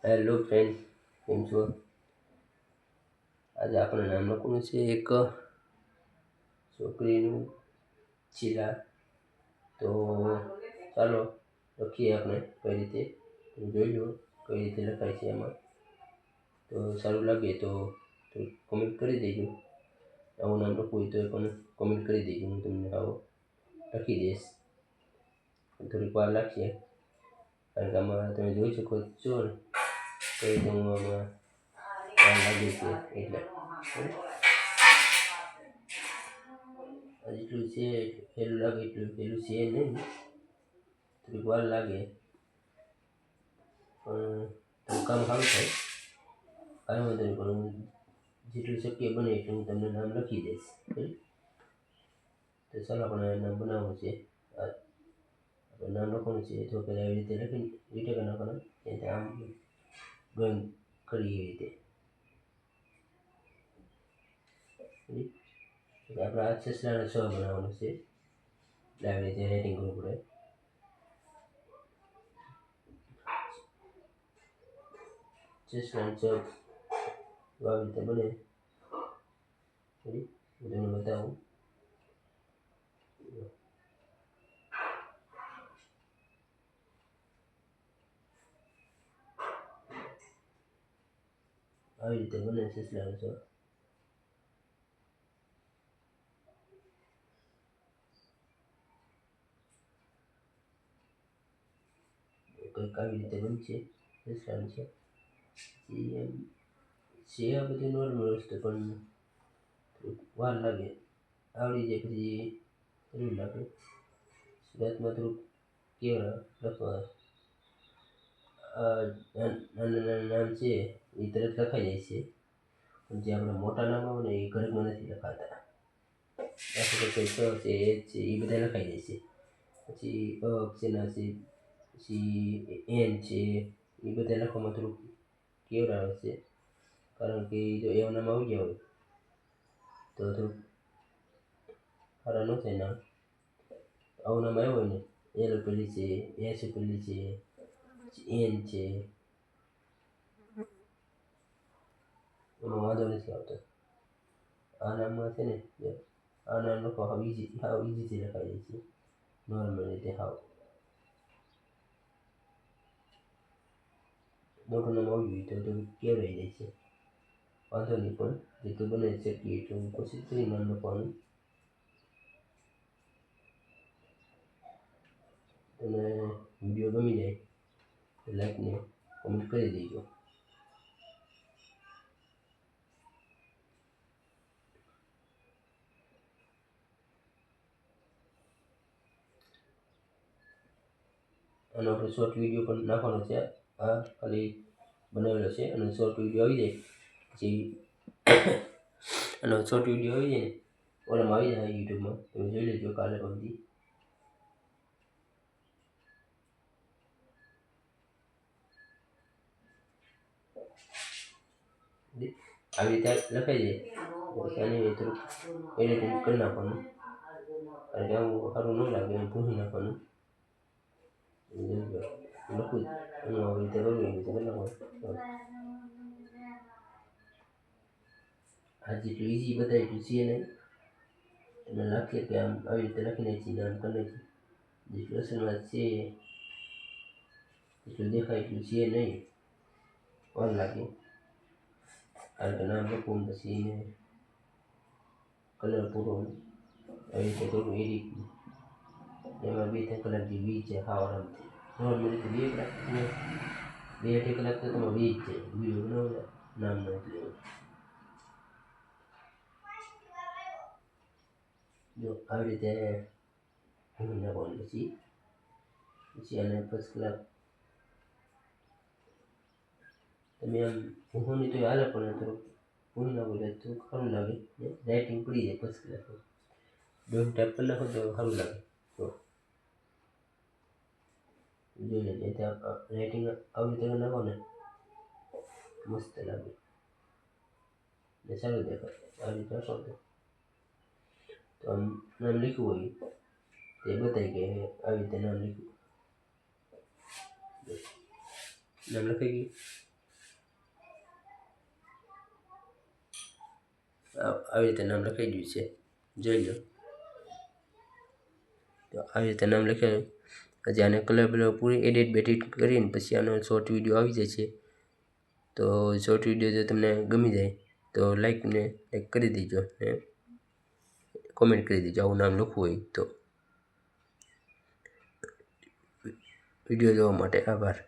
Hello friend, કેમ છો? આજે આપણે નામ લખવાનું છે એક છોકરીનું ચીલા. તો ચાલો લખીએ આપણે કઈ રીતે. જોઈ લો કઈ રીતે લખાય છે એમાં. તો સારું લાગે તો કોમેન્ટ કરી દેજો. આવું નામ લખવું હોય તો પણ કોમેન્ટ કરી દેજો, હું તમને આવો લખી દઈશ. થોડીક વાર લાગશે કારણ કે આમાં તમે જોઈ શકો છો ને કઈ રીતે હું આમાં લાગે છે એટલે જેટલું છે પહેલું લાગે એટલું પહેલું છે નહીં, થોડીક વાર લાગે પણ કામ સારું થાય. કાંઈ વાંધો નહીં, પણ હું જેટલું શક્ય બને એટલું હું તમને નામ લખી દઈશ. તો ચાલો આપણે નામ બનાવવું છે. આપણે નામ લખવાનું છે તો પહેલાં એવી રીતે લખી રીતે નાખવાનું એટલે આમ ડ્રોઈંગ કરી એવી રીતે. આપણે આ સસલાને સ બનાવવાનું છે એટલે આવી રીતે રાઇટિંગ કરવું પડે. સસલાને સ આવી રીતે બને. હું તમને બતાવું. આવી રીતે બને સસલાને સ. કંઈક આવી રીતે બનશે સસલાને સ. એમ છે આ બધી નોર્મલ વસ્તુ, પણ વાર લાગે. આવડી જાય પછી એવું લાગે. શરૂઆતમાં થોડુંક કેવડા લખવા નાના નાના નામ છે એ તરત લખાઈ જાય છે, પણ જે આપણે મોટા નામ આવે ને એ ઘડીકમાં નથી લખાતા. દાખલા તરીકે સ છે, એ છે, એ બધા લખાઈ જાય છે. પછી અક્ષરના છે, પછી એન છે, એ બધા લખવામાં થોડુંક કેવડા આવે છે, કારણ કે જો એવા નામ આવી ગયા હોય તો થોડુંક સારા ન થાય નામ. આવું નામ આવ્યું હોય ને, એલ પેલી છે, એસ પેલી છે, એન છે, એમાં વાંધો નથી આવતો. આ નામમાં છે ને આ નામ લખો હાવ ઇઝીથી લખાઈ જાય છે, નોર્મલ રીતે. હાવ મોટું નામ આવ્યું હોય તો થોડુંક કેવડાઈ જાય છે. વાંધો નહીં, પણ જેટલું બને શકીએ એટલું કોશિશ કરી નામ લખવાનું. તમે વિડીયો ગમી જાય તો લાઈક ને કોમેન્ટ કરી દેજો. અને આપણે શોર્ટ વિડીયો પણ નાખવાનો છે. આ ખાલી બનાવેલો છે અને શોર્ટ વિડીયો આવી જાય પછી અને શોર્ટ વિડીયો આવી જાય ને ઓલામાં આવી જાય યુટ્યુબમાં, તમે જોઈ લેજો કાલે પછી. આવી રીતે લખાઈ જાય પછી આને થોડુંક એડિટિંગ કરી નાખવાનું, કારણ કે આવું સારું ન લાગે એમ ભૂસી નાખવાનું. લખું હું આવી રીતે કરું એવી રીતે કરી નાખવાનું. આ જેટલું ઇઝી બતાવે એટલું છે નહીં. તમે લખીએ કે આમ આવી રીતે લખી નાખીએ, આમ કરી નાખીએ. જેટલું અસલમાં છે એટલું દેખાય એટલું છે નહીં, વાર લાગે. કારણ કે નામ લખવું પછી કલર પૂરો આવી રીતે થોડું એડિટ એમાં 2-3 કલાક જે વીજ છે ખાવા આરામથી. નોર્મલ રીતે 2 કલાક તો તમે વીજ છે વિડીયો બનાવો નામ ન એટલે. જો આવી રીતે ભૂલી નાખવાનું પછી આને ફર્સ્ટ ક્લાસ તમે આમ ભૂખોની તો હાલે, પણ થોડુંક ભૂલી નાખો એટલે થોડુંક સારું લાગે. રાઇટિંગ પડી જાય ફર્સ્ટ ક્લાસ. ડ્રોઈંગ ટાઈપ કરી નાખો તો સારું લાગે. તો જોઈ લેજો રાઇટિંગ આવી રીતે નાખો ને મસ્ત લાગે ને સારું દેખાય. આવી રીતે નાખો તો આમ નામ લખ્યું હોય તે બતાવી કે આવી રીતે નામ લખ્યું. નામ લખાઈ ગયું. આવી રીતે નામ લખાઈ ગયું છે, જોઈ લો. તો આવી રીતે નામ લખાયું. હજી આને કલર બલર પૂરી એડિટ બેડિટ કરીને પછી આનો શોર્ટ વિડીયો આવી જાય છે. તો શોર્ટ વિડીયો જો તમને ગમી જાય તો લાઈક કરી દેજો ને કોમેન્ટ કરી દેજો આવું નામ લખવું હોય તો. વિડીયો જોવા માટે આભાર.